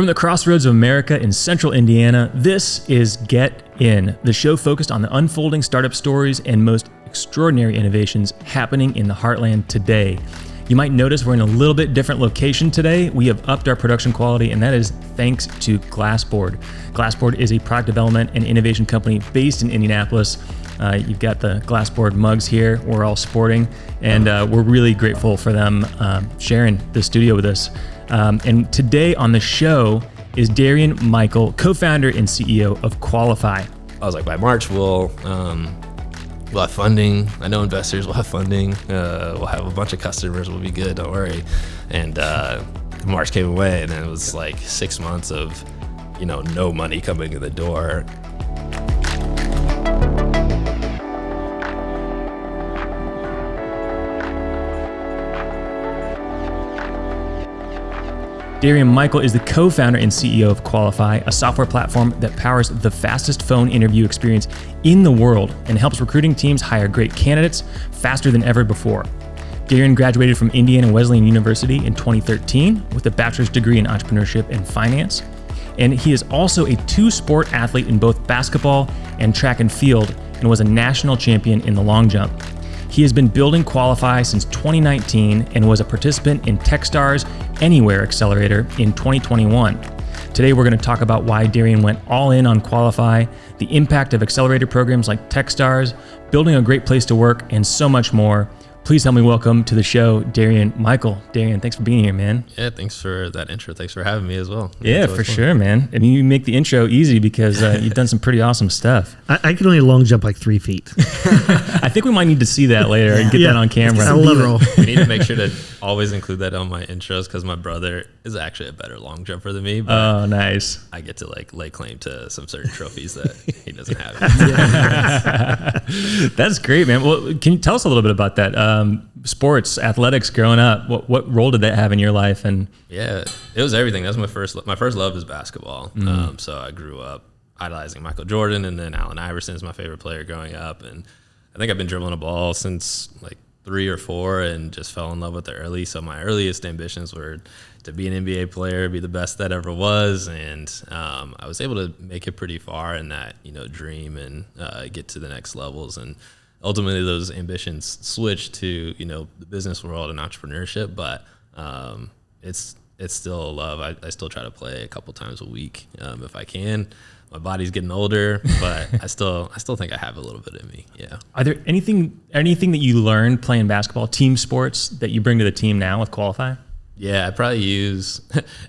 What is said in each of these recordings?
From the crossroads of America in central Indiana, this is Get In, the show focused on the unfolding startup stories and most extraordinary innovations happening in the heartland today. You might notice we're in a little bit different location today. We have upped our production quality, and that is thanks to Glassboard. Glassboard is a product development and innovation company based in Indianapolis. You've got the Glassboard mugs here we're all sporting, and we're really grateful for them sharing the studio with us. And today on the show is Darrian Michael, co-founder and CEO of Qualifi. I was like, by March, we'll have funding. I know investors will have funding. We'll have a bunch of customers. We'll be good. Don't worry. And March came away, and then it was like 6 months of, no money coming in the door. Darrian Michael is the co-founder and CEO of Qualifi, a software platform that powers the fastest phone interview experience in the world and helps recruiting teams hire great candidates faster than ever before. Darrian graduated from Indiana Wesleyan University in 2013 with a bachelor's degree in entrepreneurship and finance. And he is also a two-sport athlete in both basketball and track and field and was a national champion in the long jump. He has been building Qualifi since 2019 and was a participant in Techstars Anywhere Accelerator in 2021. Today, we're going to talk about why Darrian went all in on Qualifi, the impact of accelerator programs like Techstars, building a great place to work, and so much more. Please help me welcome to the show, Darrian Michael. Darrian, thanks for being here, man. Yeah, thanks for that intro. Thanks for having me as well. Yeah, for sure, man. And you make the intro easy because you've done some pretty awesome stuff. I can only long jump like 3 feet. I think we might need to see that later and get that on camera. I love it. We need to make sure to always include that on my intros because my brother is actually a better long jumper than me. But oh, nice. I get to lay claim to some certain trophies that he doesn't have. That's great, man. Well, can you tell us a little bit about that? Sports, athletics growing up, what role did that have in your life? And yeah, it was everything. That was my first love is basketball. So I grew up idolizing Michael Jordan, and then Allen Iverson is my favorite player growing up. And I think I've been dribbling a ball since like 3 or 4 and just fell in love with it early. So my earliest ambitions were to be an NBA player, be the best that ever was. And I was able to make it pretty far in that, dream and get to the next levels. And ultimately those ambitions switched to, the business world and entrepreneurship, but it's still a love. I still try to play a couple times a week if I can. My body's getting older, but I still think I have a little bit in me. Yeah. Are there anything that you learned playing basketball, team sports, that you bring to the team now with Qualifi? Yeah, I probably use,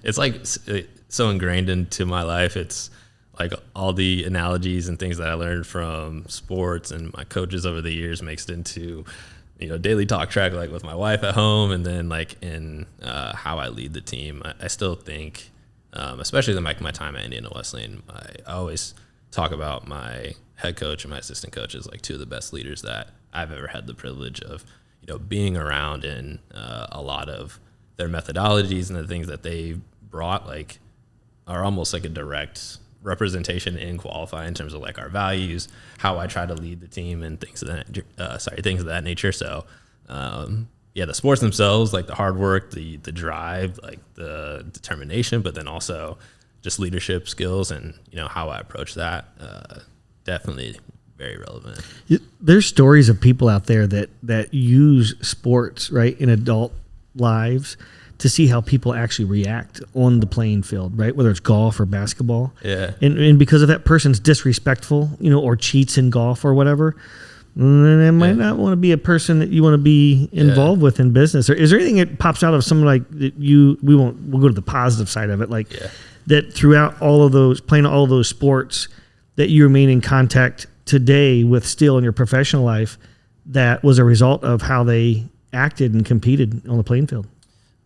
it's like so ingrained into my life. It's like all the analogies and things that I learned from sports and my coaches over the years mixed into, daily talk track, like with my wife at home, and then like in how I lead the team. I still think, especially in my time at Indiana Wesleyan, I always talk about my head coach and my assistant coach as like two of the best leaders that I've ever had the privilege of, being around, and a lot of their methodologies and the things that they brought like are almost like a direct representation in Qualifi in terms of like our values, how I try to lead the team, and things of that nature. So the sports themselves, like the hard work, the drive, like the determination, but then also just leadership skills and how I approach that, definitely very relevant. There's stories of people out there that use sports, right, in adult lives to see how people actually react on the playing field, right? Whether it's golf or basketball. Yeah. And because of that person's disrespectful, or cheats in golf or whatever, then it might not want to be a person that you want to be involved with in business. Or is there anything that pops out of someone like that we'll go to the positive side of it, like that throughout all of those, playing all of those sports, that you remain in contact today with still in your professional life, that was a result of how they acted and competed on the playing field?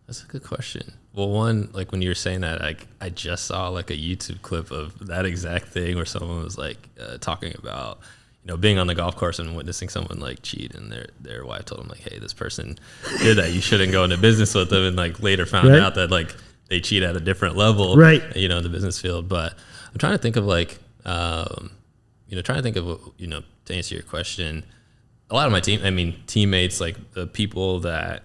That's a good question. Well, one, like when you were saying that, I just saw like a YouTube clip of that exact thing where someone was like talking about, being on the golf course and witnessing someone like cheat, and their wife told them like, hey, this person did that. You shouldn't go into business with them. And like later found out that like they cheat at a different level, right? In the business field. But I'm trying to think of like, to answer your question, a lot of my teammates, like the people that,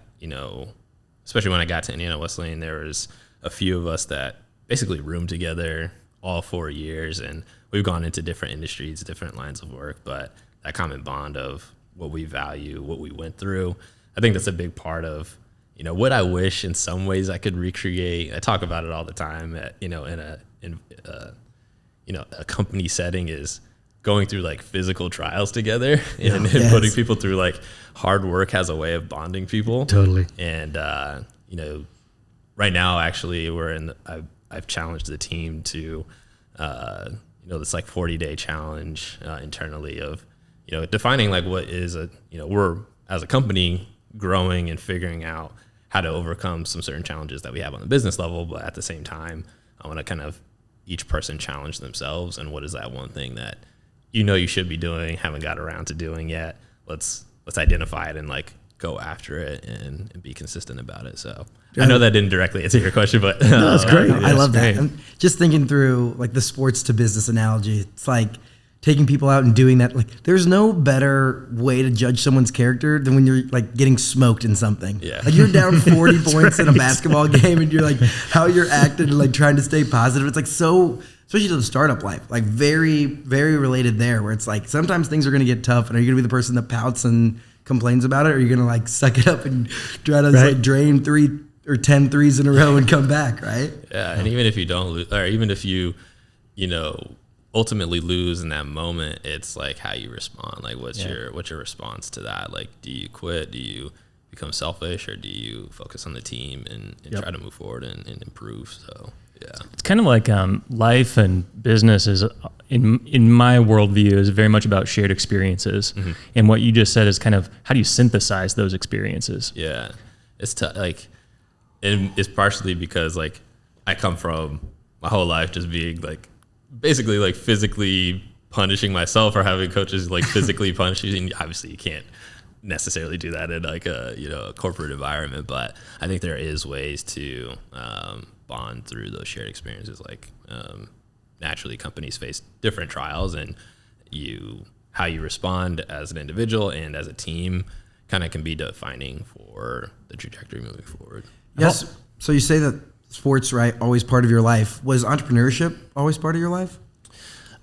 especially when I got to Indiana Wesleyan, there was a few of us that basically roomed together all 4 years, and we've gone into different industries, different lines of work, but that common bond of what we value, what we went through, I think that's a big part of, what I wish in some ways I could recreate. I talk about it all the time at, in a company setting, is going through like physical trials together and putting people through like hard work has a way of bonding people. Totally. And, right now, actually, I've challenged the team to, this like 40-day challenge internally of, defining like what is we're as a company growing and figuring out how to overcome some certain challenges that we have on the business level. But at the same time, I want to kind of each person challenge themselves. And what is that one thing that, you should be doing, haven't got around to doing yet? Let's identify it and like go after it and be consistent about it. So I know that didn't directly answer your question, but no, that's great. I love that. I'm just thinking through like the sports to business analogy. It's like taking people out and doing that. Like there's no better way to judge someone's character than when you're like getting smoked in something. Yeah. Like you're down 40 points in a basketball game and you're like how you're acting and like trying to stay positive. It's like so, especially to the startup life, like very, very related there, where it's like sometimes things are going to get tough, and are you going to be the person that pouts and complains about it, or are you going to like suck it up and try to like drain 3 or 10 threes in a row and come back, right? Yeah, and even if you don't lose, or even if you, ultimately lose in that moment, it's like how you respond. Like what's your response to that? Like, do you quit? Do you become selfish, or do you focus on the team and try to move forward and improve? So yeah, it's kind of like life and business is in my worldview is very much about shared experiences. Mm-hmm. And what you just said is kind of how do you synthesize those experiences? Yeah, it's like, and it's partially because like I come from my whole life just being like basically like physically punishing myself, or having coaches like physically punish you. And obviously you can't necessarily do that in like a corporate environment, but I think there is ways to bond through those shared experiences. Like naturally companies face different trials, and how you respond as an individual and as a team kind of can be defining for the trajectory moving forward. Yes. So you say that sports, right, always part of your life. Was entrepreneurship always part of your life?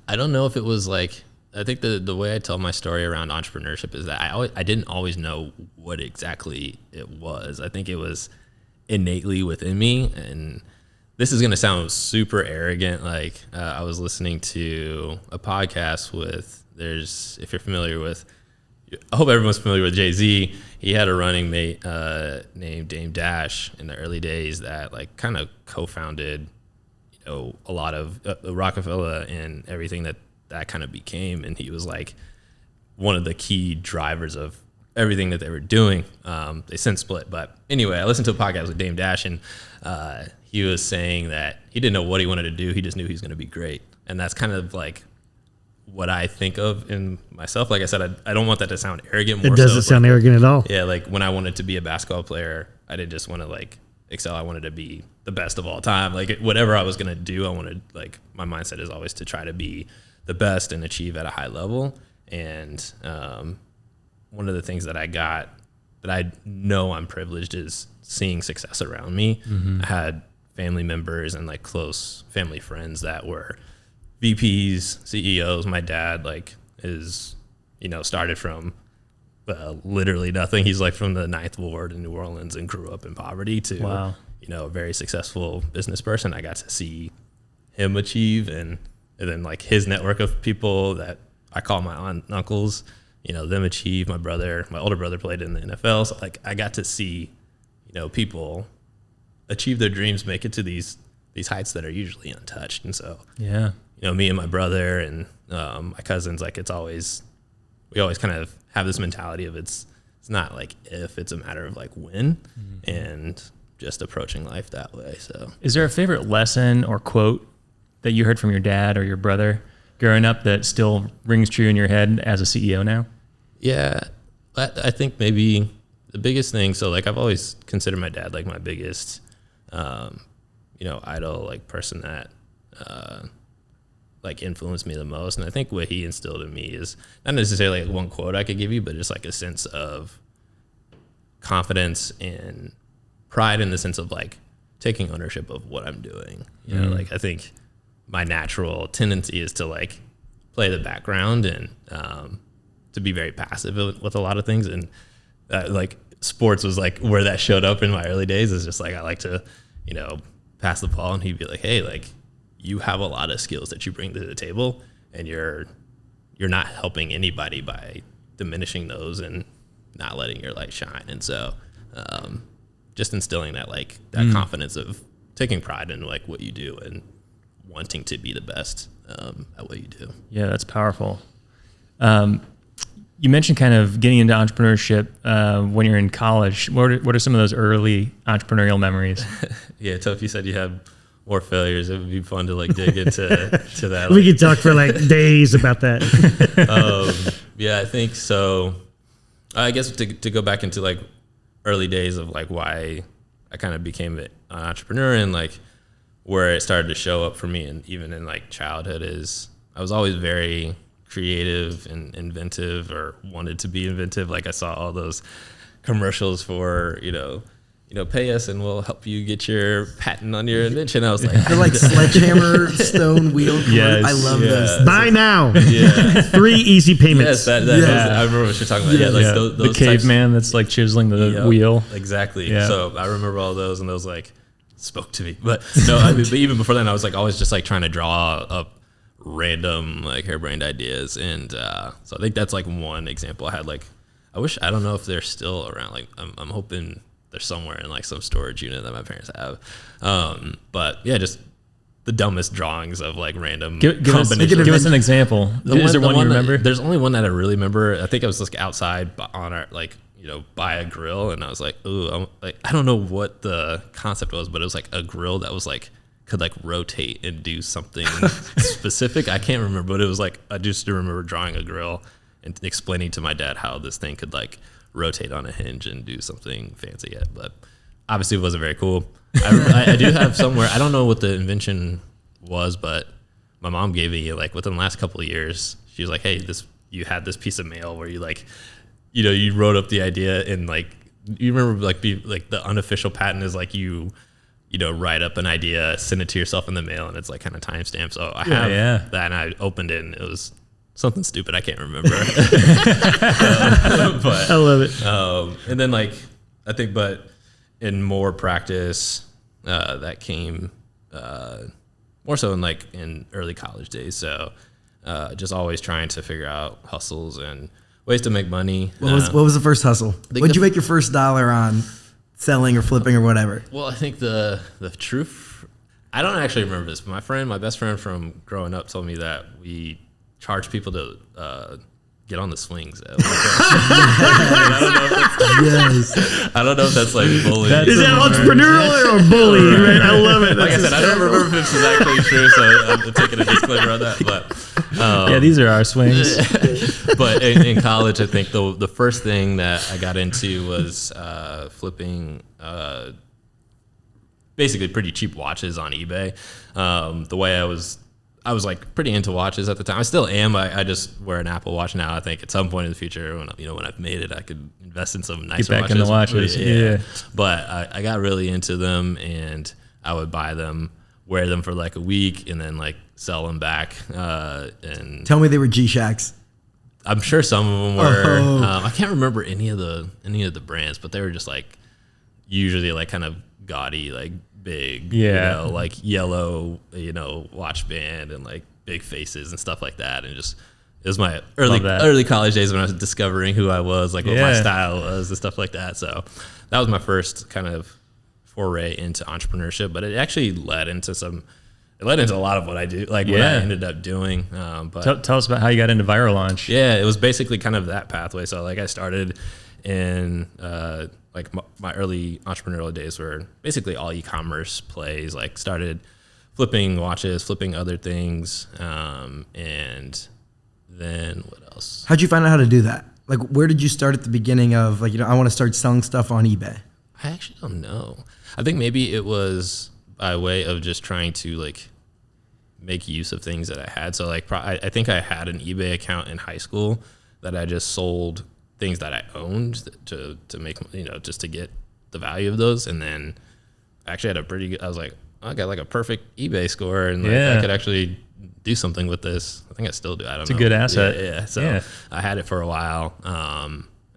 I don't know if it was like, I think the way I tell my story around entrepreneurship is that I didn't always know what exactly it was. I think it was innately within me. And this is going to sound super arrogant. Like I was listening to a podcast if you're familiar with, I hope everyone's familiar with Jay-Z. He had a running mate named Dame Dash in the early days that like kind of co-founded, a lot of Rockefeller and everything that kind of became. And he was like one of the key drivers of everything that they were doing. They since split, but anyway, I listened to a podcast with Dame Dash, and he was saying that he didn't know what he wanted to do. He just knew he was going to be great. And that's kind of like what I think of in myself. Like I said, I don't want that to sound arrogant. It doesn't sound arrogant at all. Yeah, like when I wanted to be a basketball player, I didn't just want to like excel. I wanted to be the best of all time. Like whatever I was going to do, I wanted, like my mindset is always to try to be the best and achieve at a high level. And one of the things that I got that I know I'm privileged is seeing success around me. Mm-hmm. I had family members and like close family friends that were VPs, CEOs. My dad like is, started from literally nothing. He's like from the 9th Ward in New Orleans and grew up in poverty to, a very successful business person. I got to see him achieve, and then like his network of people that I call my aunt and uncles, them achieve. My older brother played in the NFL. So like I got to see, people achieve their dreams, make it to these heights that are usually untouched. And so, me and my brother and my cousins, like we always kind of have this mentality of it's not like if, it's a matter of like when, mm-hmm. and just approaching life that way. So is there a favorite lesson or quote that you heard from your dad or your brother growing up that still rings true in your head as a CEO now? Yeah, I think maybe the biggest thing. So like I've always considered my dad like my biggest, idol, like person that like influenced me the most. And I think what he instilled in me is not necessarily like one quote I could give you, but just like a sense of confidence and pride in the sense of like taking ownership of what I'm doing. Like like, I think my natural tendency is to like play the background and to be very passive with a lot of things. And like sports was like where that showed up in my early days. Is just like, I like to, you know, pass the ball, and he'd be like, hey, like, you have a lot of skills that you bring to the table, and you're not helping anybody by diminishing those and not letting your light shine. And so just instilling that, like, that confidence of taking pride in like what you do and wanting to be the best at what you do. Yeah, that's powerful. You mentioned kind of getting into entrepreneurship when you're in college. What are some of those early entrepreneurial memories? Yeah, Toph, you said you had more failures. It would be fun to like dig into that. We could talk for like days about that. Yeah, I think so. I guess to go back into like early days of like why I kind of became an entrepreneur, and like where it started to show up for me, and even in like childhood, is I was always very creative and inventive, or wanted to be inventive. Like I saw all those commercials for, you know, pay us and we'll help you get your patent on your invention. I was like, they're like sledgehammer stone wheel. Yes, I love those. Buy now. Yeah. 3 easy payments. Yes, I remember what you're talking about. Yeah, like those the caveman that's like chiseling the wheel. Exactly. Yeah. So I remember all those, and those like spoke to me. But no, I mean, but even before then, I was like always just like trying to draw up random like harebrained ideas. And so I think that's like one example. I had like, I don't know if they're still around. Like I'm hoping they're somewhere in like some storage unit that my parents have. But yeah, just the dumbest drawings of like random combinations. Give us an example. Is there one you remember? There's only one that I really remember. I think I was like outside on our like, you know, by a grill, and I was like, ooh, I don't know what the concept was, but it was like a grill that was like could like rotate and do something specific. I can't remember, but it was like I just remember drawing a grill and explaining to my dad how this thing could like rotate on a hinge and do something fancy yet. But obviously it wasn't very cool. I do have somewhere, I don't know what the invention was, but my mom gave me like within the last couple of years, she was like, hey, you had this piece of mail where you like, you know, you wrote up the idea, and like, you remember like the unofficial patent is like you know, write up an idea, send it to yourself in the mail, and it's like kind of timestamped. So I have that, and I opened it, and it was something stupid. I can't remember. But I love it. And then like, I think, but in more practice, that came more so in like in early college days. So just always trying to figure out hustles and ways to make money. What was the first hustle? What'd you make your first dollar on selling or flipping or whatever? Well, I think the truth, I don't actually remember this, but my best friend from growing up told me that we charge people to get on the swings. I don't know if that's like bullying. Is that entrepreneurial or bullying? Right? I love it. Like I said, I don't remember if this is actually true, so I'm taking a disclaimer on that. But yeah, these are our swings. But in college, I think the first thing that I got into was flipping basically pretty cheap watches on eBay. The way I was like pretty into watches at the time. I still am. I just wear an Apple Watch now. I think at some point in the future, when I've made it, I could invest in some nicer Get back watches. in the watches. Yeah. But I got really into them, and I would buy them, wear them for like a week, and then like sell them back. And Tell me they were G-Shacks. I'm sure some of them were. I can't remember any of the brands, but they were just like usually like kind of gaudy, like big, like yellow, watch band and like big faces and stuff like that. And just, it was my early college days when I was discovering who I was, like what my style was and stuff like that. So that was my first kind of foray into entrepreneurship, but it actually led into a lot of what I do, like what I ended up doing. But tell us about how you got into Viral Launch. Yeah, it was basically kind of that pathway. So like I started in like my early entrepreneurial days were basically all e-commerce plays, like started flipping watches, flipping other things. And then what else? How'd you find out how to do that? Like, where did you start at the beginning of like, I want to start selling stuff on eBay? I actually don't know. I think maybe it was by way of just trying to like make use of things that I had. So like, I think I had an eBay account in high school that I just sold things that I owned to make, just to get the value of those. And then I actually had I was like, I got like a perfect eBay score, and like, I could actually do something with this. I think I still do. I don't know. It's a good asset. Yeah. So I had it for a while.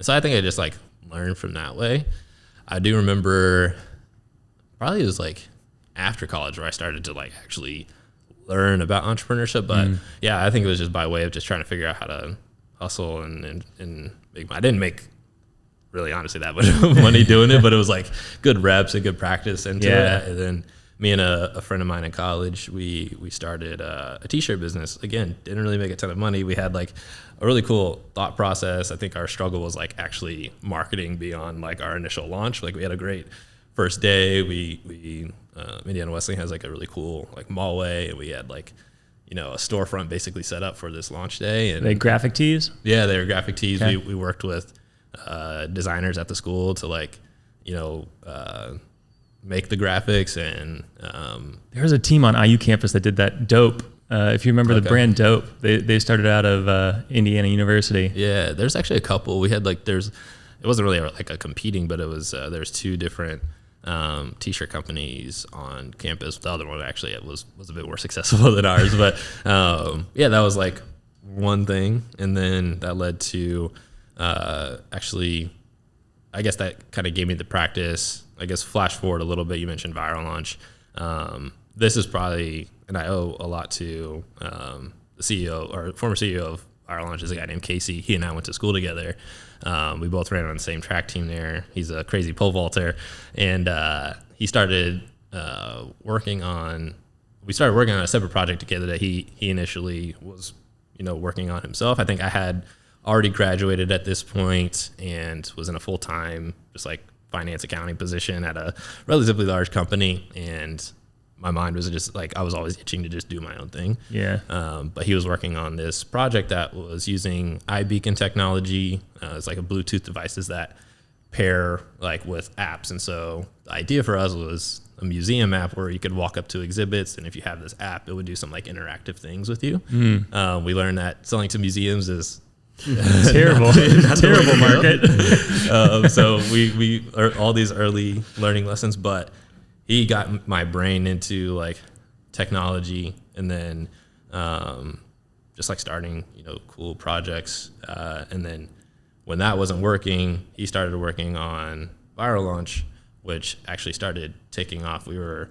So I think I just like learned from that way. I do remember probably it was like after college where I started to like actually learn about entrepreneurship. But I think it was just by way of just trying to figure out how to hustle and make money. I didn't make really honestly that much money doing it, but it was like good reps and good practice into it. And then me and a friend of mine in college, we started a t-shirt business. Again, didn't really make a ton of money. We had like a really cool thought process. I think our struggle was like actually marketing beyond like our initial launch. Like we had a great first day. We Indiana Wesleyan has like a really cool like mallway, and we had like, you know, a storefront basically set up for this launch day. And they graphic tees? Yeah, they were graphic tees. Okay. We worked with designers at the school to like, you know, make the graphics. And there was a team on IU campus that did that. Dope. If you remember the brand Dope, they started out of Indiana University. Yeah, there's actually a couple. We had like it wasn't really like a competing, but it was there's two different t-shirt companies on campus. The other one actually was a bit more successful than ours, but that was like one thing, and then that led to actually, I guess that kind of gave me the practice. I guess flash forward a little bit, you mentioned Viral Launch. This is probably, and I owe a lot to the CEO or former CEO of Viral Launch, is a guy named Casey. He and I went to school together. We both ran on the same track team there. He's a crazy pole vaulter, and he started working on a separate project together that he initially was, you know, working on himself. I think I had already graduated at this point and was in a full-time just like finance accounting position at a relatively large company, and my mind was just like, I was always itching to just do my own thing. Yeah. But he was working on this project that was using iBeacon technology. It's like a Bluetooth devices that pair like with apps. And so the idea for us was a museum app where you could walk up to exhibits, and if you have this app, it would do some like interactive things with you. We learned that selling to museums is terrible market. So we are all these early learning lessons, but he got my brain into like technology, and then just like starting, you know, cool projects. And then when that wasn't working, he started working on Viral Launch, which actually started taking off. We were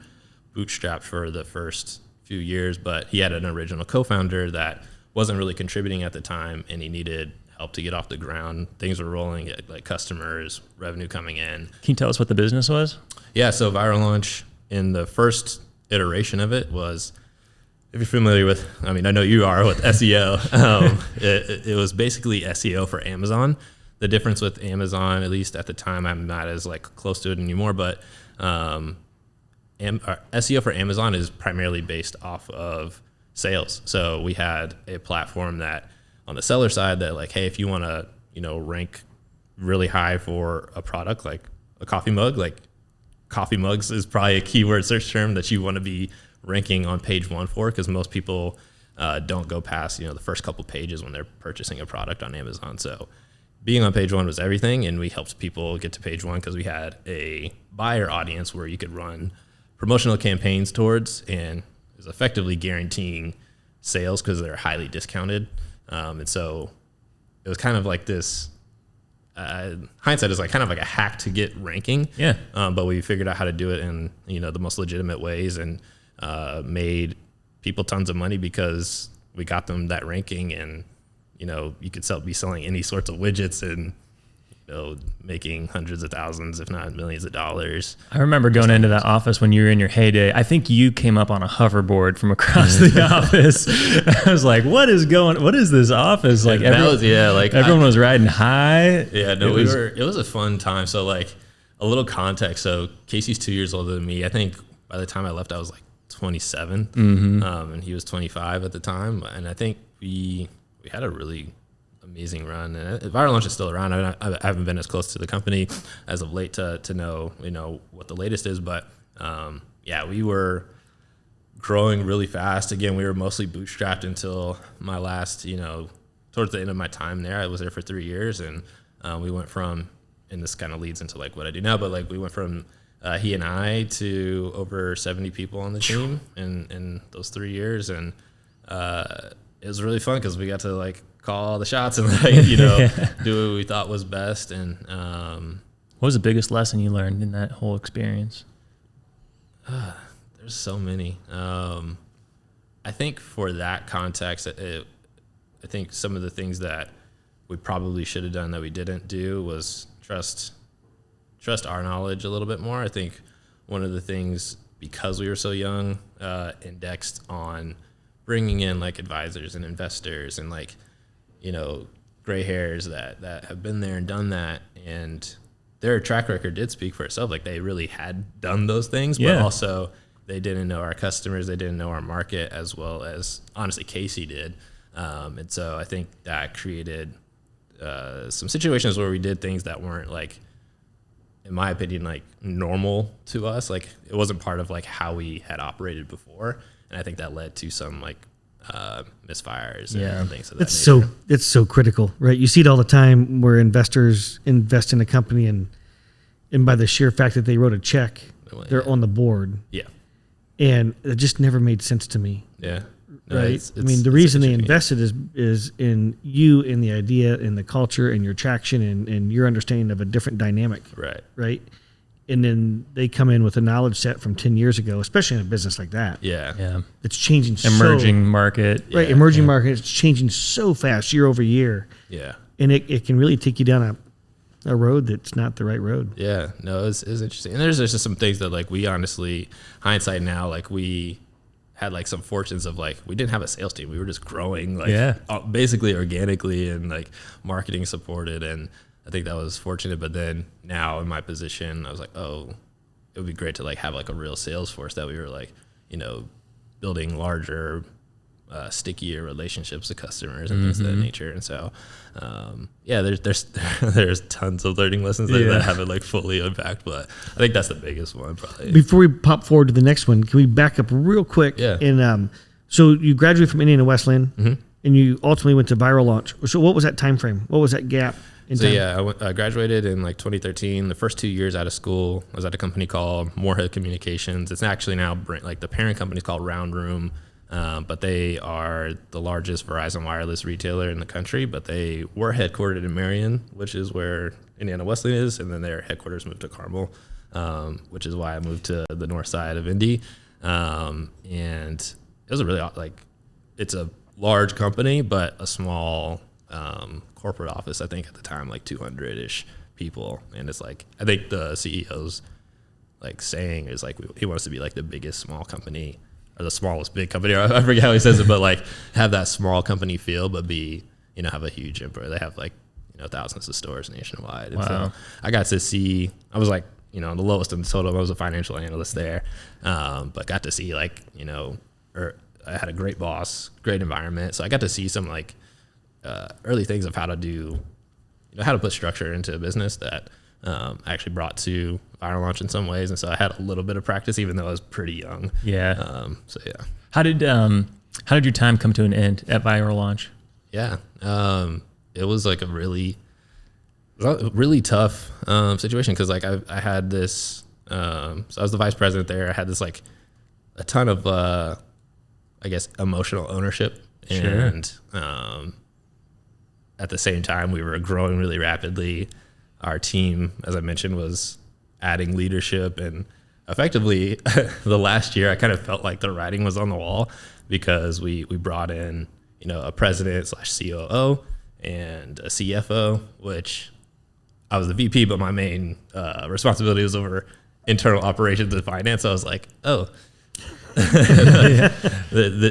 bootstrapped for the first few years, but he had an original co-founder that wasn't really contributing at the time, and he needed help to get off the ground. Things were rolling, like customers, revenue coming in. Can you tell us what the business was? Yeah, so Viral Launch, in the first iteration of it was, if you're familiar with, I mean, I know you are with SEO, it was basically SEO for Amazon. The difference with Amazon, at least at the time, I'm not as like close to it anymore, but SEO for Amazon is primarily based off of sales. So we had a platform that on the seller side that like, hey, if you want to, you know, rank really high for a product like a coffee mug, like coffee mugs is probably a keyword search term that you want to be ranking on page 1 for, because most people don't go past, you know, the first couple pages when they're purchasing a product on Amazon. So being on page 1 was everything, and we helped people get to page 1 because we had a buyer audience where you could run promotional campaigns towards, and it was effectively guaranteeing sales because they're highly discounted. And so it was kind of like this, hindsight is like kind of like a hack to get ranking. Yeah. But we figured out how to do it in, you know, the most legitimate ways, and made people tons of money because we got them that ranking. And, you know, you could be selling any sorts of widgets and, you know, making hundreds of thousands, if not millions of dollars. I remember going into that office when you were in your heyday. I think you came up on a hoverboard from across the office. I was like, what is this office? Like, everyone was riding high. Yeah, no, it was a fun time. So like a little context. So Casey's 2 years older than me. I think by the time I left, I was like 27, and he was 25 at the time. And I think we had a really amazing run. And Viral Launch is still around. I haven't been as close to the company as of late to know, you know, what the latest is. But we were growing really fast. Again, we were mostly bootstrapped until my last, you know, towards the end of my time there. I was there for 3 years, and we went from, and this kind of leads into like what I do now, but like we went from he and I to over 70 people on the team in those 3 years. And it was really fun because we got to like call all the shots and like, do what we thought was best. And what was the biggest lesson you learned in that whole experience? There's so many. I think for that context, I think some of the things that we probably should have done that we didn't do was trust our knowledge a little bit more. I think one of the things, because we were so young, indexed on bringing in like advisors and investors and like, gray hairs that have been there and done that. And their track record did speak for itself. Like they really had done those things, but also they didn't know our customers. They didn't know our market as well as honestly Casey did. And so I think that created some situations where we did things that weren't like, in my opinion, like normal to us. Like it wasn't part of like how we had operated before. And I think that led to some like misfires and things of that nature. It's so critical, right? You see it all the time where investors invest in a company and by the sheer fact that they wrote a check, they're on the board. Yeah. And it just never made sense to me. Yeah. No, right. The reason they invested is in you, in the idea, in the culture, and your traction, and your understanding of a different dynamic. Right. Right. And then they come in with a knowledge set from 10 years ago, especially in a business like that. Yeah. Yeah. It's changing Emerging market. Right. Emerging market. It's changing so fast year over year. Yeah. And it can really take you down a road that's not the right road. Yeah. No, it's interesting. And there's just some things that like we honestly, hindsight now, like we had like some fortunes of like, we didn't have a sales team. We were just growing like basically organically and like marketing supported. And I think that was fortunate. But then now in my position, I was like, oh, it would be great to like have like a real sales force that we were like, building larger, stickier relationships with customers and things of that nature. And so, there's tons of learning lessons that haven't like fully unpacked, but I think that's the biggest one probably. Before we pop forward to the next one, can we back up real quick? Yeah. And so you graduated from Indiana Wesleyan, and you ultimately went to Viral Launch. So what was that time frame? What was that gap in time? I graduated in like 2013. The first 2 years out of school, I was at a company called Moorhead Communications. It's actually now like the parent company is called Round Room. But they are the largest Verizon wireless retailer in the country, but they were headquartered in Marion, which is where Indiana Wesleyan is, and then their headquarters moved to Carmel, which is why I moved to the north side of Indy. And it was a really, it's a large company, but a small corporate office, I think at the time, like 200-ish people. And it's like, I think the CEO's like saying is like, he wants to be like the biggest small company or the smallest big company, or I forget how he says it, but like have that small company feel, but be, have a huge empire. They have like, thousands of stores nationwide. And so I got to see, I was like, the lowest in the total. I was a financial analyst there. But got to see like, I had a great boss, great environment. So I got to see some like early things of how to do, how to put structure into a business that I actually brought to Viral Launch in some ways. And so I had a little bit of practice, even though I was pretty young. Yeah. How did your time come to an end at Viral Launch? Yeah. It was like a really tough situation. Cause like I had this, so I was the vice president there. I had this like a ton of, I guess, emotional ownership. And at the same time, we were growing really rapidly. Our team, as I mentioned, was adding leadership, and effectively the last year I kind of felt like the writing was on the wall because we brought in, a president / COO and a CFO, which I was the VP, but my main responsibility was over internal operations and finance. So I was like, oh,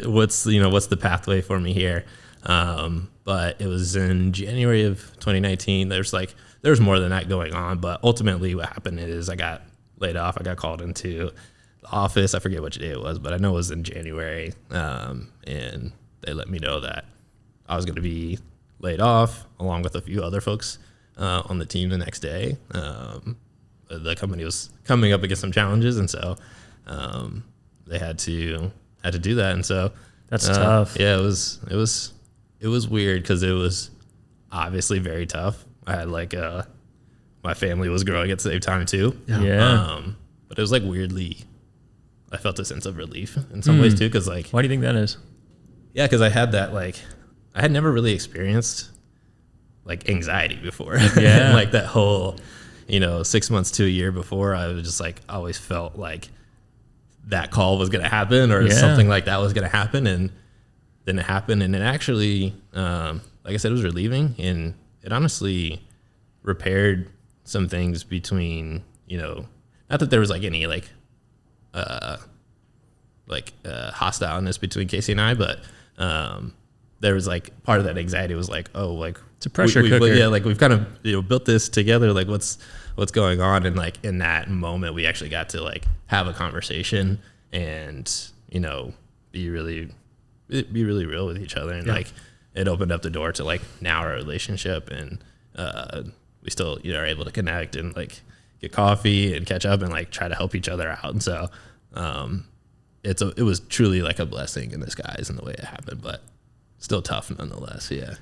what's the pathway for me here? But it was in January of 2019. There's more than that going on, but ultimately what happened is I got laid off. I got called into the office. I forget which day it was, but I know it was in January. And they let me know that I was going to be laid off along with a few other folks on the team the next day. The company was coming up against some challenges, and so they had to do that. And so that's tough. Yeah, it was weird because it was obviously very tough. I had like my family was growing at the same time too. Yeah. but it was like weirdly, I felt a sense of relief in some ways too. Cause like, Why do you think that is? yeah, cause I had that like, I had never really experienced like anxiety before. Yeah. And like that whole, 6 months to a year before, I was just like, always felt like that call was going to happen or something like that was going to happen. And then it happened. And it actually, like I said, it was relieving, and it honestly repaired some things between, not that there was like any hostileness between Casey and I, but there was like part of that anxiety was like, oh, like it's a pressure cooker. Yeah, like we've kind of built this together. Like what's going on? And like in that moment, we actually got to like have a conversation and be really real with each other. And like it opened up the door to like now our relationship, and we still are able to connect and like get coffee and catch up and like try to help each other out. And so it was truly like a blessing in disguise in the way it happened, but still tough nonetheless. Yeah.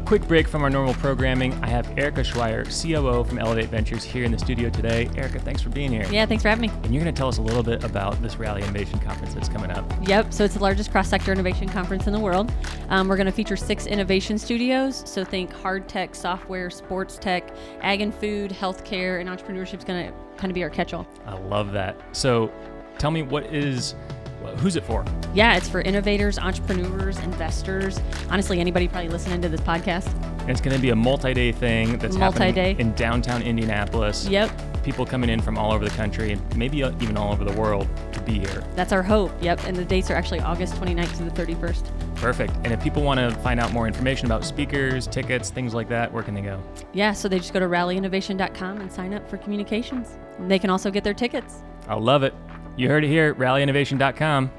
Quick break from our normal programming. I have Erica Schweier, COO from Elevate Ventures, here in the studio today. Erica, thanks for being here. Yeah, thanks for having me. And you're going to tell us a little bit about this Rally Innovation Conference that's coming up. Yep, so it's the largest cross-sector innovation conference in the world. We're going to feature 6 innovation studios. So think hard tech, software, sports tech, ag and food, healthcare, and entrepreneurship is going to kind of be our catch-all. I love that. So tell me, who's it for? Yeah, it's for innovators, entrepreneurs, investors, honestly, anybody probably listening to this podcast. And it's going to be a multi-day thing that's happening in downtown Indianapolis. Yep. People coming in from all over the country and maybe even all over the world to be here. That's our hope, yep. And the dates are actually August 29th to the 31st. Perfect. And if people want to find out more information about speakers, tickets, things like that, where can they go? Yeah, so they just go to rallyinnovation.com and sign up for communications. And they can also get their tickets. I love it. You heard it here, rallyinnovation.com.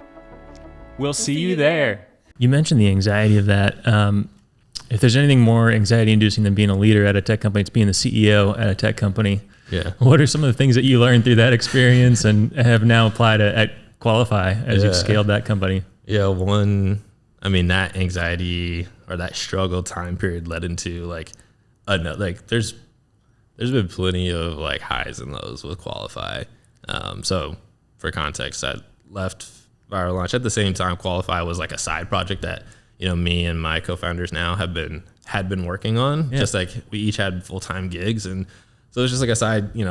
We'll see you there. You mentioned the anxiety of that. If there's anything more anxiety-inducing than being a leader at a tech company, it's being the CEO at a tech company. Yeah. What are some of the things that you learned through that experience and have now applied at Qualifi as you've scaled that company? Yeah, that anxiety or that struggle time period led into there's been plenty of like highs and lows with Qualifi. So for context, I left Viral Launch at the same time. Qualifi was like a side project that me and my co-founders now had been working on. Just like we each had full-time gigs, and so it was just like a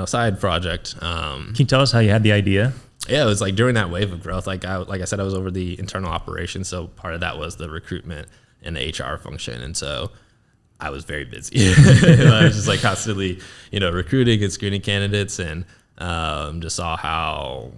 side project. Can you tell us how you had the idea? Yeah, it was like during that wave of growth. Like I said, I was over the internal operations, so part of that was the recruitment and the HR function, and so I was very busy. I was just like constantly, recruiting and screening candidates, and just saw how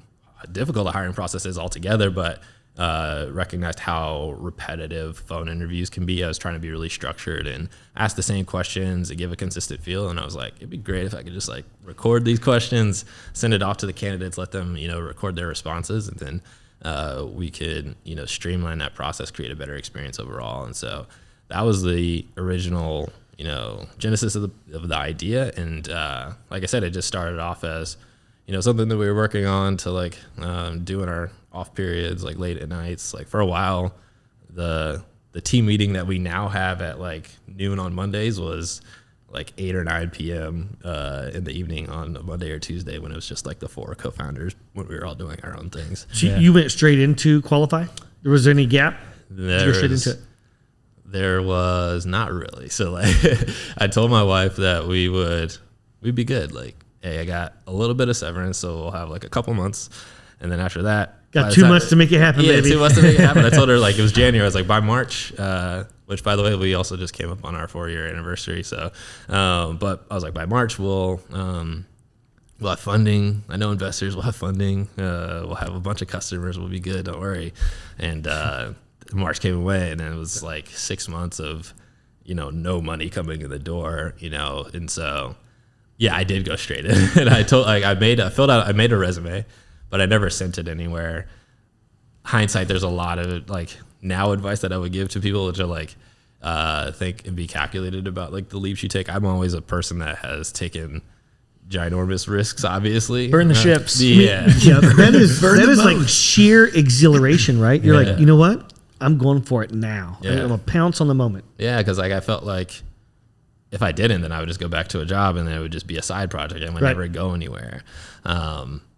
difficult the hiring process is altogether, but recognized how repetitive phone interviews can be. I was trying to be really structured and ask the same questions and give a consistent feel. And I was like, it'd be great if I could just like record these questions, send it off to the candidates, let them, record their responses. And then we could, streamline that process, create a better experience overall. And so that was the original, genesis of the idea. And like I said, it just started off as, something that we were working on to like do in our off periods, like late at nights. Like for a while, the team meeting that we now have at like noon on Mondays was like 8 or 9 p.m. In the evening on a Monday or Tuesday, when it was just like the 4 co-founders when we were all doing our own things. So you went straight into Qualifi? Was there any gap? There was not really. So like I told my wife that we'd be good. Like, hey, I got a little bit of severance, so we'll have like a couple months. And then after that, got 2 months to make it happen, baby. 2 months to make it happen. I told her like it was January. I was like, by March, which by the way, we also just came up on our 4-year anniversary. So, but I was like, by March, we'll have funding. I know investors will have funding. We'll have a bunch of customers. We'll be good. Don't worry. And March came away, and then it was like 6 months of, no money coming in the door, and so. Yeah, I did go straight in, and I made a resume, but I never sent it anywhere. Hindsight, there's a lot of like now advice that I would give to people, which are like think and be calculated about like the leaps you take. I'm always a person that has taken ginormous risks, obviously. Burn the ships. Yeah, that is like sheer exhilaration, right? You're like, you know what? I'm going for it now. Yeah. I'm gonna pounce on the moment. Yeah, because like I felt like if I didn't, then I would just go back to a job, and then it would just be a side project and would never go anywhere.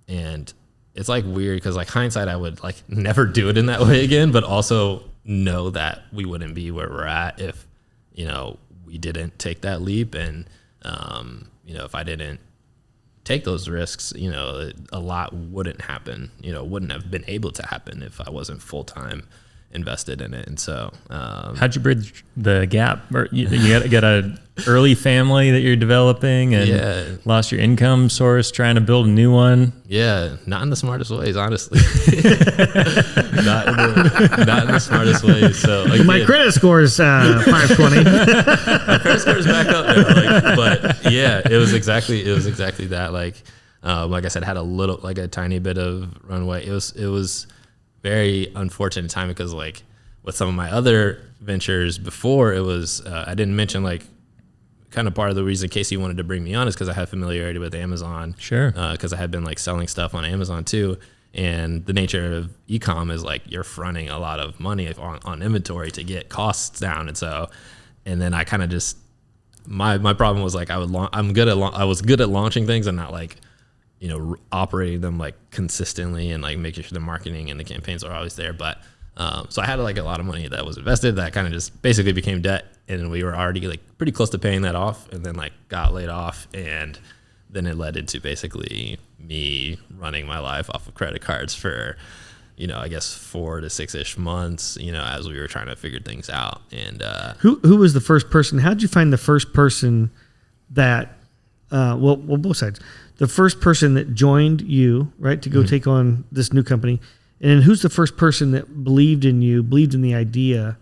And it's like weird because like hindsight, I would like never do it in that way again, but also know that we wouldn't be where we're at if, you know, we didn't take that leap. And, you know, if I didn't take those risks, you know, a lot wouldn't happen, you know, wouldn't have been able to happen if I wasn't full-time invested in it. And so how'd you bridge the gap? Or you got a early family that you're developing and lost your income source trying to build a new one? Yeah, not in the smartest ways, honestly. not in the smartest ways. So like, my credit score is 520. My credit score is back up now. Like, but yeah, it was exactly that. Like I said, had a tiny bit of runway. It was very unfortunate timing because like with some of my other ventures before, it was I didn't mention like kind of part of the reason Casey wanted to bring me on is because I had familiarity with Amazon. Sure. Because I had been like selling stuff on Amazon too. And the nature of e-com is like you're fronting a lot of money on inventory to get costs down. And then I kind of just, my problem was like I was good at launching things and not like, you know, operating them like consistently and like making sure the marketing and the campaigns are always there. But so I had like a lot of money that was invested that kind of just basically became debt, and we were already like pretty close to paying that off, and then like got laid off, and then it led into basically me running my life off of credit cards for, you know, I guess 4 to 6-ish months, you know, as we were trying to figure things out. And who was the first person? How'd you find the first person that well both sides? The first person that joined you, right, to go take on this new company, and then who's the first person that believed in you, believed in the idea,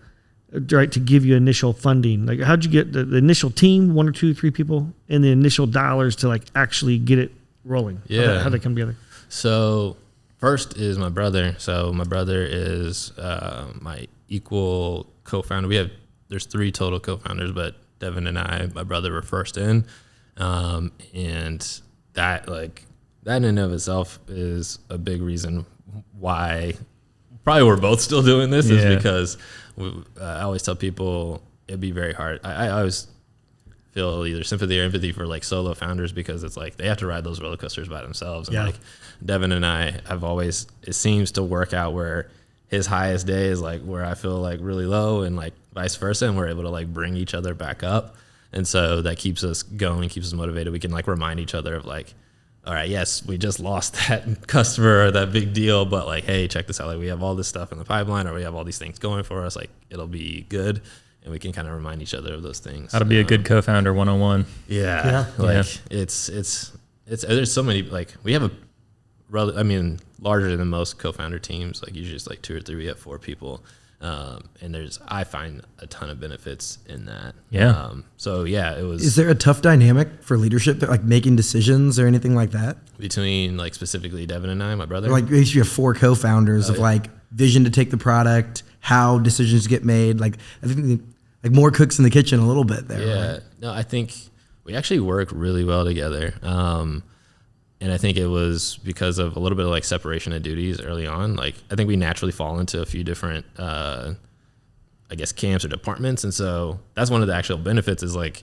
right, to give you initial funding? Like, how'd you get the initial team, 1 or 2, 3 people, and the initial dollars to like actually get it rolling? Yeah. How'd they come together? So first is my brother. So my brother is my equal co-founder. There's 3 total co-founders, but Devin and my brother were first in, and that in and of itself is a big reason why probably we're both still doing this is because I always tell people it'd be very hard. I always feel either sympathy or empathy for like solo founders because it's like they have to ride those roller coasters by themselves. And like Devin and I have always, it seems to work out where his highest day is like where I feel like really low and like vice versa. And we're able to like bring each other back up. And so that keeps us going, keeps us motivated. We can like remind each other of like, all right, yes, we just lost that customer or that big deal, but like, hey, check this out. Like we have all this stuff in the pipeline or we have all these things going for us. Like it'll be good. And we can kind of remind each other of those things. How to be a good co-founder 101. Yeah. It's there's so many, like we have larger than most co-founder teams, like usually it's like 2 or 3, we have 4 people. And I find a ton of benefits in that. Yeah. It was. Is there a tough dynamic for leadership, like making decisions or anything like that? Between like specifically Devin and I, my brother? Or like you have 4 co-founders of like vision to take the product, how decisions get made. Like I think like more cooks in the kitchen a little bit there. Yeah. Right? No, I think we actually work really well together. And I think it was because of a little bit of like separation of duties early on. Like I think we naturally fall into a few different, camps or departments. And so that's one of the actual benefits is like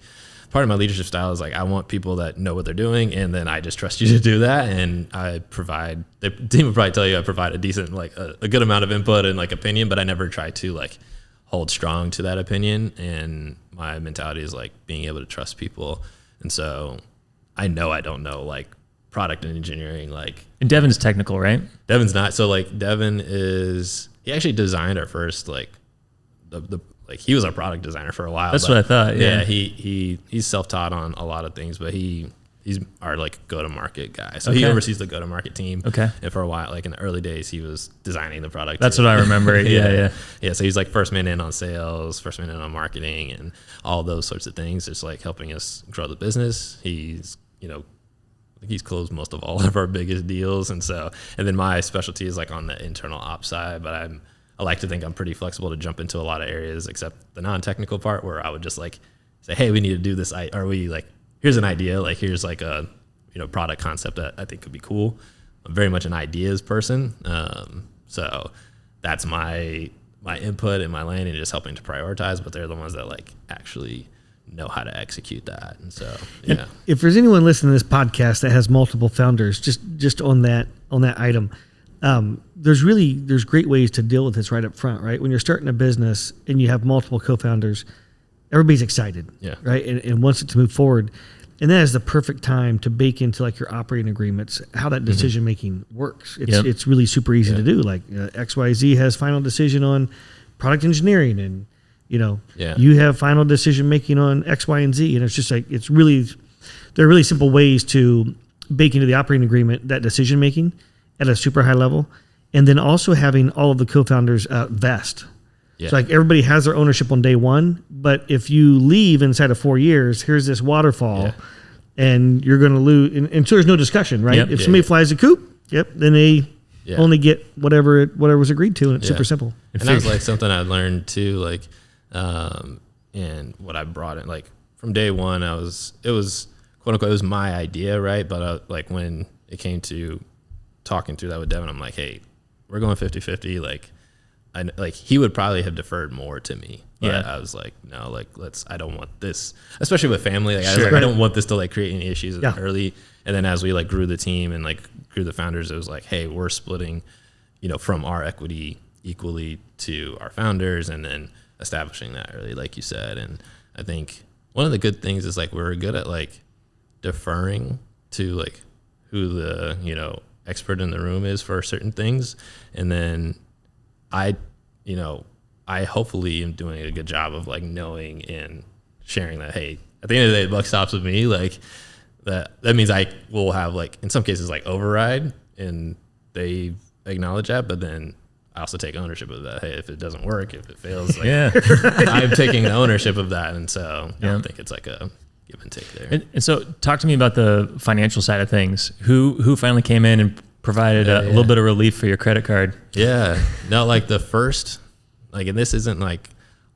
part of my leadership style is like, I want people that know what they're doing. And then I just trust you to do that. And the team would probably tell you I provide a decent, like a good amount of input and like opinion, but I never try to like hold strong to that opinion. And my mentality is like being able to trust people. And so I know I don't know like product and engineering, like. And Devin's technical, right? Devin's not. So like Devin he actually designed our first like he was our product designer for a while. That's what I thought. Yeah. He's self-taught on a lot of things, but he's our like go-to-market guy. So he oversees the go-to-market team. Okay. And for a while, like in the early days, he was designing the product. That's what I remember. Yeah. So he's like first man in on sales, first man in on marketing, and all those sorts of things. Just like helping us grow the business. He's closed most of all of our biggest deals. And then my specialty is like on the internal ops side, but I like to think I'm pretty flexible to jump into a lot of areas except the non-technical part where I would just like say, hey, we need to do this. Here's an idea. Like here's like a, product concept that I think could be cool. I'm very much an ideas person. So that's my input and my lane and just helping to prioritize, but they're the ones that like actually know how to execute that. And so, yeah. If there's anyone listening to this podcast that has multiple founders, just on that item, there's great ways to deal with this right up front, right? When you're starting a business and you have multiple co-founders, everybody's excited, right? And wants it to move forward. And that is the perfect time to bake into like your operating agreements how that decision making works. It's really super easy to do. Like XYZ has final decision on product engineering, and you have final decision making on X, Y, and Z. And it's just like there are really simple ways to bake into the operating agreement that decision making at a super high level, and then also having all of the co-founders vest. Yeah. So like everybody has their ownership on day one, but if you leave inside of 4 years, here's this waterfall, and you're going to lose. And so there's no discussion, right? If somebody flies a coop, then they only get whatever was agreed to, and it's super simple. And that was like something I learned too, like, and what I brought in, like from day one, it was quote unquote, it was my idea, right? But like when it came to talking through that with Devin, I'm like, hey, we're going 50-50, like he would probably have deferred more to me, but I was like, no, like I don't want this, especially with family. Like I was like, I don't want this to like create any issues early. And then as we like grew the team and like grew the founders, it was like, hey, we're splitting, from our equity equally to our founders, and then establishing that early, like you said. And I think one of the good things is like we're good at like deferring to like who the expert in the room is for certain things, and then I hopefully am doing a good job of like knowing and sharing that, hey, at the end of the day, the buck stops with me. Like that means I will have like, in some cases, like override, and they acknowledge that, but then I also take ownership of that. Hey, if it doesn't work, if it fails, like, I'm taking ownership of that. And so I don't think it's like a give and take there. And so talk to me about the financial side of things. Who finally came in and provided a little bit of relief for your credit card? Yeah. No, like the first, like, and this isn't like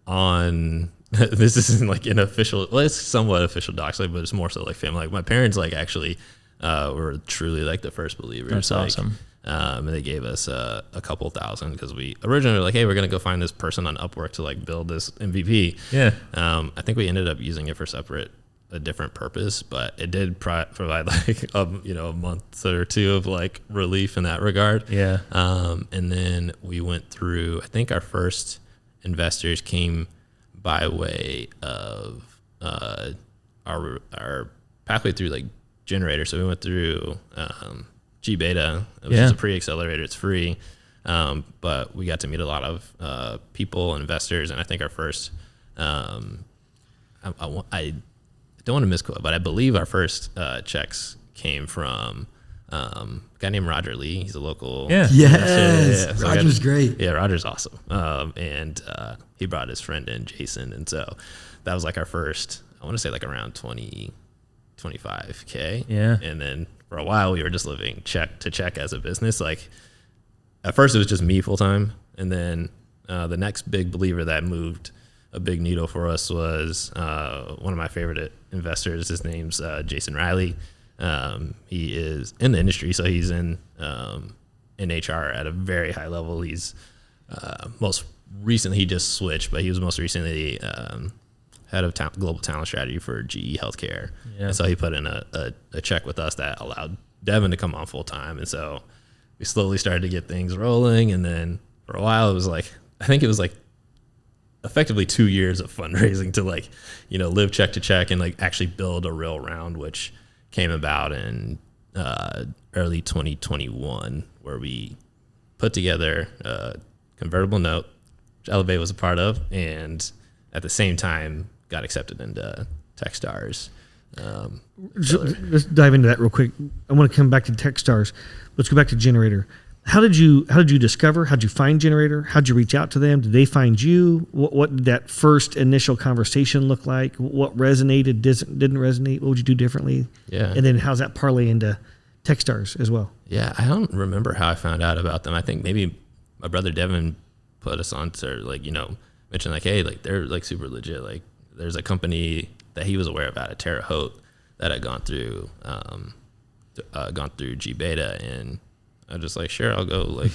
on, this isn't like an official, well, it's somewhat official docs, like, but it's more so like family. Like my parents, like actually were truly like the first believers. That's awesome. And they gave us a couple thousand because we originally were like, hey, we're going to go find this person on Upwork to like build this MVP. Yeah. I think we ended up using it for a different purpose, but it did provide like a month or two of like relief in that regard. Yeah. And then we went through, I think our first investors came by way of our pathway through like Generator. So we went through gBeta, which is a pre-accelerator. It's free, but we got to meet a lot of people, investors, and I think our first I don't want to misquote, but I believe our first checks came from a guy named Roger Lee. He's a local. Yes. So Roger's great. Yeah, Roger's awesome. And he brought his friend in, Jason. And so that was like our first, I want to say like around 25K. Yeah. And then for a while we were just living check to check as a business. Like at first it was just me full time. And then the next big believer that moved a big needle for us was one of my favorite investors. His name's Jason Riley. He is in the industry, so he's in HR at a very high level. He's most recently, he just switched, but he was most recently head of global talent strategy for GE Healthcare. Yeah. And so he put in a check with us that allowed Devin to come on full time. And so we slowly started to get things rolling. And then for a while, I think it was effectively 2 years of fundraising to live check to check and actually build a real round, which came about in early 2021, where we put together a convertible note, which Elevate was a part of, and at the same time got accepted into Techstars. Let's dive into that real quick. I want to come back to Techstars. Let's go back to Generator. How did you discover? How'd you find Generator? How'd you reach out to them? Did they find you? What did that first initial conversation look like? What resonated, didn't resonate? What would you do differently? Yeah. And then how's that parlay into Techstars as well? Yeah, I don't remember how I found out about them. I think maybe my brother Devin put us on to mention hey, they're super legit. There's a company that he was aware of out of Terre Haute that had gone through gBeta, and I was just sure, I'll go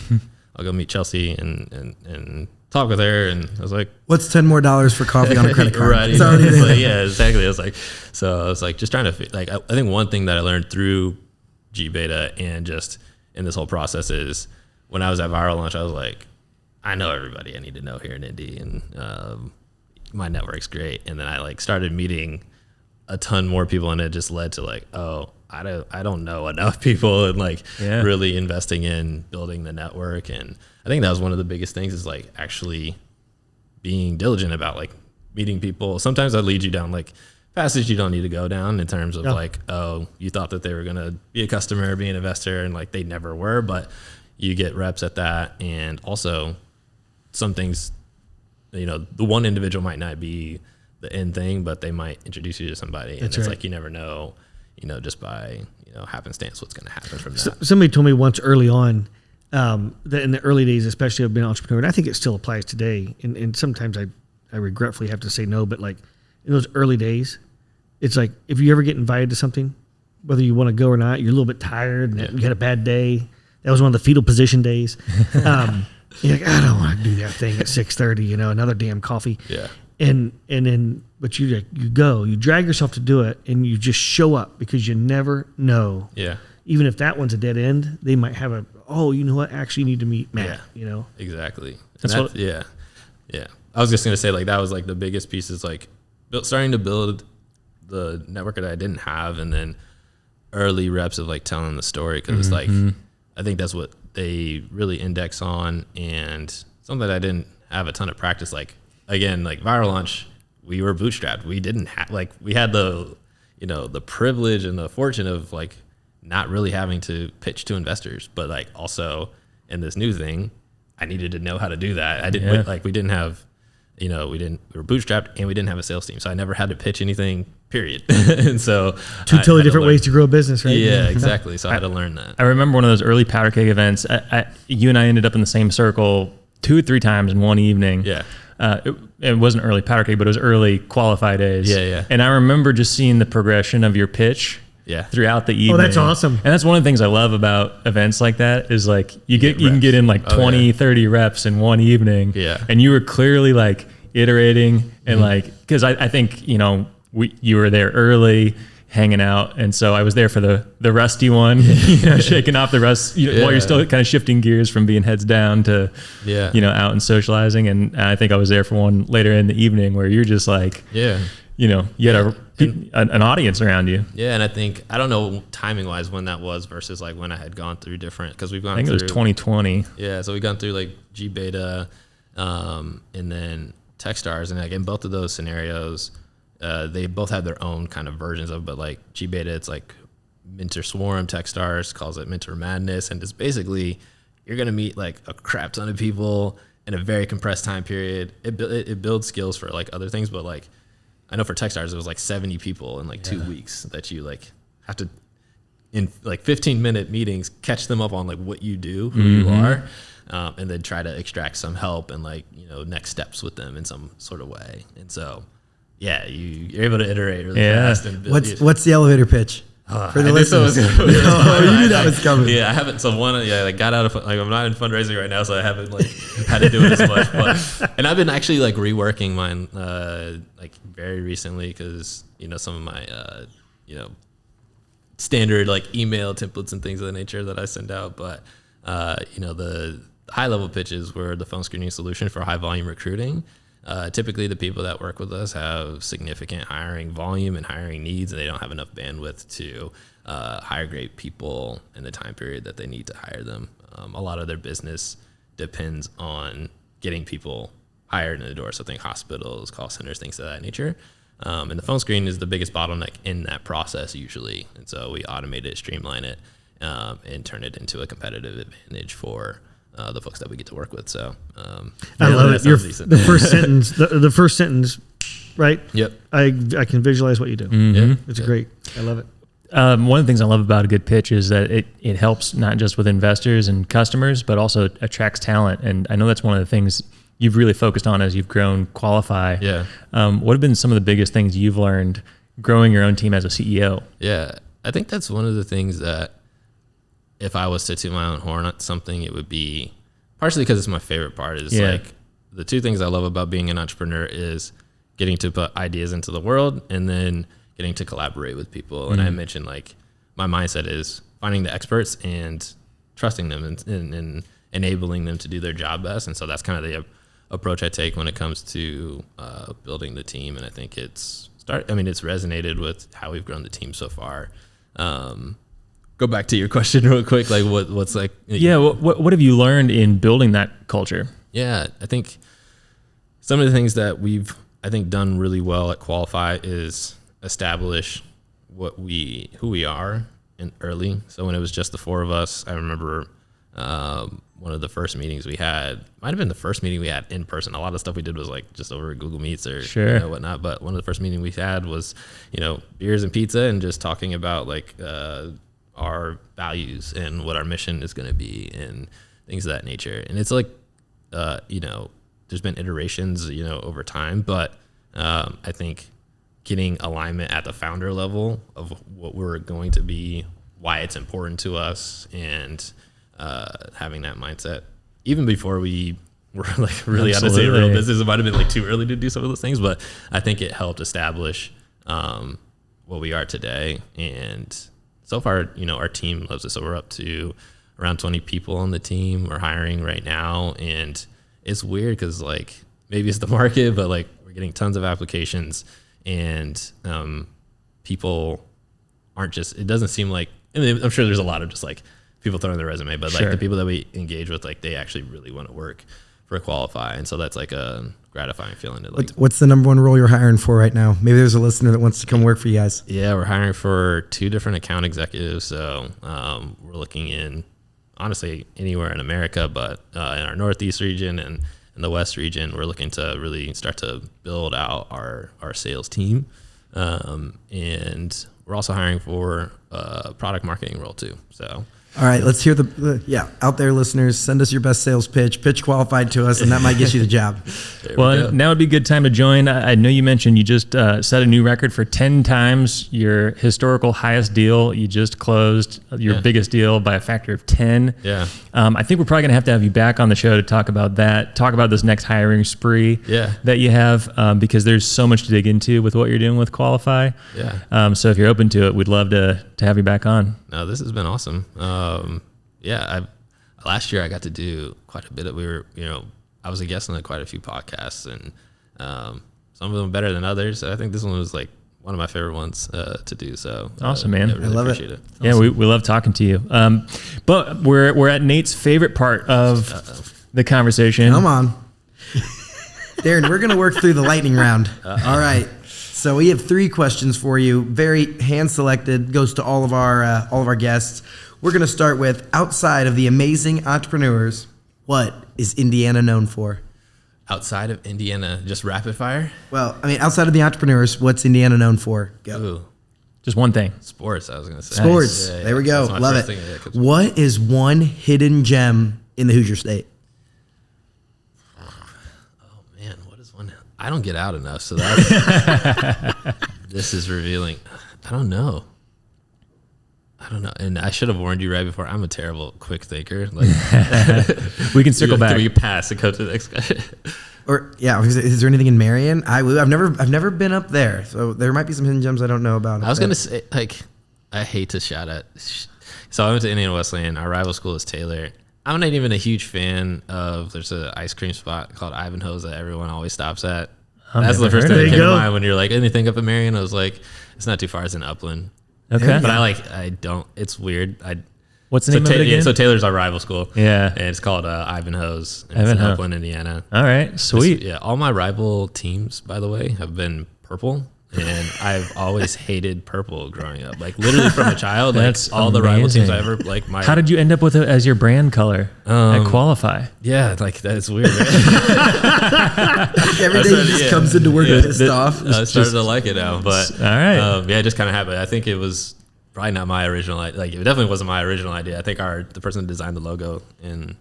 I'll go meet Chelsea and talk with her, and I was like, what's $10 more for coffee on a credit card? Right. It's already It's there. like, yeah, exactly. I was like, just trying to, like, I think one thing that I learned through gBeta and just in this whole process is when I was at Viral Launch, I was like, I know everybody I need to know here in Indy, and my network's great. And then I like started meeting a ton more people, and it just led to like, oh, I don't know enough people, and like really investing in building the network. And I think that was one of the biggest things is like actually being diligent about like meeting people. Sometimes that leads you down like passages you don't need to go down in terms of like, oh, you thought that they were going to be a customer, be an investor, and like they never were, but you get reps at that. And also some things, you know, the one individual might not be the end thing, but they might introduce you to somebody. And it's like, you never know, you know, just by, you know, happenstance, what's going to happen from that. Somebody told me once early on that in the early days, especially of being an entrepreneur, and I think it still applies today. And sometimes I regretfully have to say no, but like in those early days, it's like if you ever get invited to something, whether you want to go or not, you're a little bit tired and you had a bad day. That was one of the fetal position days. You're like, I don't want to do that thing at 6:30, you know, another damn coffee. Yeah. And then, but you drag yourself to do it, and you just show up because you never know. Yeah. Even if that one's a dead end, they might have you know what, actually need to meet Matt, you know? Exactly. Yeah. I was just going to say like, that was like the biggest piece is like starting to build the network that I didn't have, and then early reps of like telling the story. Cause it's like, I think that's what they really index on, and something that I didn't have a ton of practice. Like, again, like Viral Launch, we were bootstrapped. We didn't have like, we had the, you know, the privilege and the fortune of like not really having to pitch to investors, but like also in this new thing, I needed to know how to do that. I didn't like, we didn't have, you know, we were bootstrapped, and we didn't have a sales team. So I never had to pitch anything, period. And so two totally different ways to grow a business, right? Yeah, exactly. So I had to learn that. I remember one of those early powder keg events. You and I ended up in the same circle 2 or 3 times in one evening. Yeah. It wasn't early powder keg, but it was early Qualifi days. Yeah. And I remember just seeing the progression of your pitch throughout the evening. Oh, that's awesome. And that's one of the things I love about events like that is like you can get in like 20, 30 reps in one evening. Yeah. And you were clearly like iterating and like, because I think, you know, you were there early hanging out, and so I was there for the rusty one, you know, shaking off the rust while you're still kind of shifting gears from being heads down to you know, out and socializing. And I think I was there for one later in the evening where you're just like you know, you had an audience around you. Yeah, and I think, I don't know timing wise when that was versus like when I had gone through different, because we've gone through, I think it was 2020. Yeah, so we've gone through like gBeta and then Techstars, and like in both of those scenarios, they both have their own kind of versions of, but like gBeta, it's like Mentor Swarm. Techstars calls it Mentor Madness, and it's basically you're gonna meet like a crap ton of people in a very compressed time period. It builds skills for like other things, but like I know for Techstars it was like 70 people in like 2 weeks that you like have to, in like 15-minute meetings, catch them up on like what you do, who you are, and then try to extract some help and like, you know, next steps with them in some sort of way. And so yeah, you're able to iterate really fast. And what's the elevator pitch? For the listeners. You knew that was coming. Yeah, I haven't. So I got out of, like, I'm not in fundraising right now, so I haven't like had to do it as much. But, and I've been actually like reworking mine like very recently, because, you know, some of my you know, standard like email templates and things of the nature that I send out. But you know, the high level pitches were the phone screening solution for high volume recruiting. Typically the people that work with us have significant hiring volume and hiring needs, and they don't have enough bandwidth to hire great people in the time period that they need to hire them. A lot of their business depends on getting people hired in the door. So think hospitals, call centers, things of that nature. And the phone screen is the biggest bottleneck in that process usually. And so we automate it, streamline it, and turn it into a competitive advantage for the folks that we get to work with. So I love it. The first sentence, right? Yep. I can visualize what you do. Yeah. It's great. I love it. One of the things I love about a good pitch is that it helps not just with investors and customers, but also attracts talent. And I know that's one of the things you've really focused on as you've grown Qualifi. Yeah. What have been some of the biggest things you've learned growing your own team as a CEO? Yeah. I think that's one of the things that, if I was to toot my own horn at something, it would be partially because it's my favorite part is like the two things I love about being an entrepreneur is getting to put ideas into the world and then getting to collaborate with people. And I mentioned like my mindset is finding the experts and trusting them and enabling them to do their job best. And so that's kind of the approach I take when it comes to building the team. And I think it's resonated with how we've grown the team so far. Go back to your question real quick. Like what's like, yeah. What have you learned in building that culture? Yeah, I think some of the things that we've, I think, done really well at Qualifi is establish who we are in early. So when it was just the four of us, I remember one of the first meetings we had, might have been the first meeting we had in person. A lot of stuff we did was like just over Google Meets or whatnot. But one of the first meetings we had was, beers and pizza and just talking about like our values and what our mission is going to be and things of that nature. And it's like, there's been iterations, over time, but I think getting alignment at the founder level of what we're going to be, why it's important to us, and having that mindset, even before we were like really out of a real business, it might have been like too early to do some of those things, but I think it helped establish what we are today. And so far, our team loves it. So we're up to around 20 people on the team. We're hiring right now, and it's weird because like maybe it's the market, but like we're getting tons of applications, and people aren't just, it doesn't seem like, I'm sure there's a lot of just like people throwing their resume, but like the people that we engage with, like they actually really want to work for Qualifi. And so that's like a gratifying feeling. To like, what's the number one role you're hiring for right now? Maybe there's a listener that wants to come work for you guys. Yeah, we're hiring for 2 different account executives. So we're looking in, honestly, anywhere in America, but in our Northeast region and in the West region, we're looking to really start to build out our sales team. And we're also hiring for a product marketing role too. So, all right, let's hear out there, listeners, send us your best sales pitch Qualified to us, and that might get you the job. Well, now would be a good time to join. I know you mentioned you just set a new record for 10 times your historical highest deal. You just closed your biggest deal by a factor of 10. Yeah. I think we're probably going to have you back on the show to talk about that, talk about this next hiring spree that you have, because there's so much to dig into with what you're doing with Qualifi. Yeah. So if you're open to it, we'd love to have you back on. No, this has been awesome. Last year I got to do quite a bit of, I was a guest on quite a few podcasts, and some of them better than others. I think this one was like one of my favorite ones to do. So awesome, man. I really love appreciate it. Yeah, awesome. we love talking to you. But we're at Nate's favorite part of the conversation. Come on. Darren, we're going to work through the lightning round. All right. So we have 3 questions for you. Very hand selected, goes to all of our guests. We're going to start with, outside of the amazing entrepreneurs, what is Indiana known for? Outside of Indiana, just rapid fire? Well, I mean, outside of the entrepreneurs, what's Indiana known for? Go. Ooh, Just one thing. sports, I was going to say. Sports. Yeah, There we go. That's my Love first it. thing, What is one hidden gem in the Hoosier State? Man, what is one? I don't get out enough, so that's this is revealing. I don't know. And I should have warned you right before. I'm a terrible quick thinker. Like We can circle back. Can we pass and go to the next guy? Or is there anything in Marion? I've never been up there, so there might be some hidden gems I don't know about. I was gonna say, like, I hate to shout at. So I went to Indiana Wesleyan. Our rival school is Taylor. I'm not even a huge fan of. There's an ice cream spot called Ivanhoe's that everyone always stops at. That's the first thing that came to mind when you're like, anything up in Marion. I was like, it's not too far. It's in Upland. Okay. But I don't. It's weird. What's the name of it again? So Taylor's our rival school. Yeah. And it's called Ivanhoe's. And it's in Upland, Indiana. All right. Sweet. All my rival teams, by the way, have been purple. And I've always hated purple growing up. Like literally from a child, like That's all the rival teams amazing. I ever like. How did you end up with it as your brand color at Qualifi? Yeah, like that's weird. Right? Every day he just comes into work pissed off. I started to like it now, but all right. it just kind of happened. I think it was probably not my original. Like it definitely wasn't my original idea. I think the person who designed the logo and.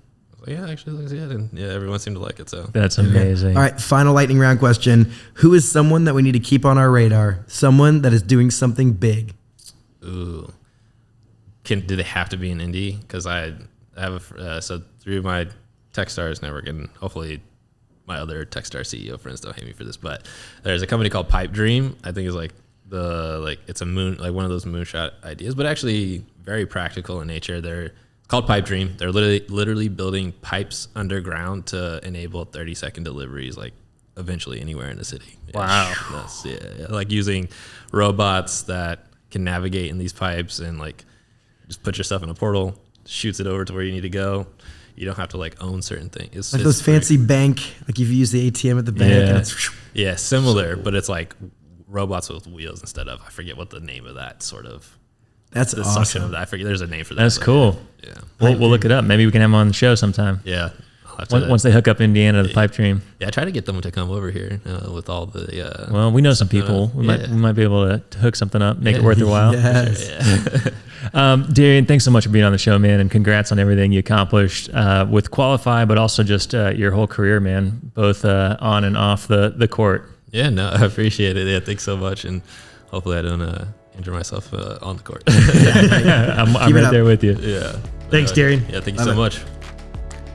Yeah, actually looks good, and everyone seemed to like it. So That's amazing. All right, final lightning round question. Who is someone that we need to keep on our radar? Someone that is doing something big. Ooh, do they have to be in Indy? Because I have so through my Techstars network, and hopefully my other Techstars CEO friends don't hate me for this, but there's a company called Pipe Dream. I think is like it's a one of those moonshot ideas, but actually very practical in nature. They're called Pipe Dream. They're literally building pipes underground to enable 30-second deliveries, like eventually anywhere in the city. Wow. Like using robots that can navigate in these pipes and like just put your stuff in a portal, shoots it over to where you need to go. You don't have to like own certain things. It's like those fancy bank, like if you use the ATM at the bank. Yeah. And it's, yeah, similar, but it's like robots with wheels instead of, I forget what the name of that sort of. that's The awesome. suction of that. I forget. There's a name for that. That's but cool. Yeah. We'll look it up. Maybe we can have them on the show sometime. Yeah. I'll have to- Once they hook up Indiana to the Pipe Dream. Yeah, I try to get them to come over here with all the. Well, we know some people. We might be able to hook something up, make it worth their while. Yes. Darrian, thanks so much for being on the show, man, and congrats on everything you accomplished with Qualifi, but also just your whole career, man, both on and off the court. Yeah, no, I appreciate it. Yeah, thanks so much, and hopefully I don't injure myself on the court. I'm right there with you. Yeah. Thanks, Darrian. Yeah, thank you so much.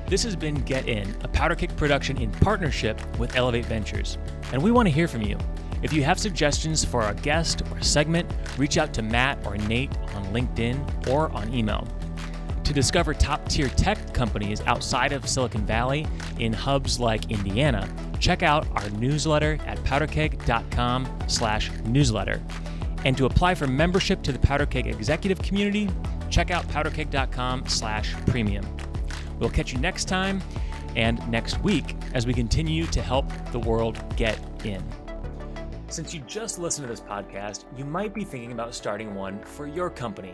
This has been Get In, a Powder Keg production in partnership with Elevate Ventures. And we want to hear from you. If you have suggestions for our guest or segment, reach out to Matt or Nate on LinkedIn or on email. To discover top-tier tech companies outside of Silicon Valley in hubs like Indiana, check out our newsletter at powderkeg.com/newsletter. And to apply for membership to the Powder Keg executive community, check out powderkeg.com/premium. We'll catch you next time and next week as we continue to help the world get in. Since you just listened to this podcast, you might be thinking about starting one for your company.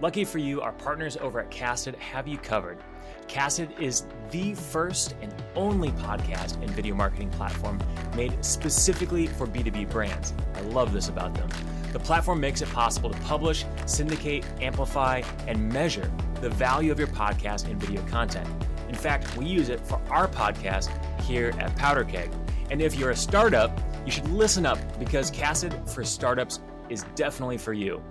Lucky for you, our partners over at Casted have you covered. Casted is the first and only podcast and video marketing platform made specifically for B2B brands. I love this about them. The platform makes it possible to publish, syndicate, amplify, and measure the value of your podcast and video content. In fact, we use it for our podcast here at Powder Keg. And if you're a startup, you should listen up because Casted for Startups is definitely for you.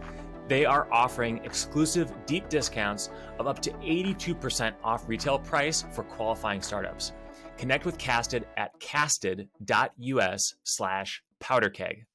They are offering exclusive deep discounts of up to 82% off retail price for qualifying startups. Connect with Casted at casted.us/powderkeg.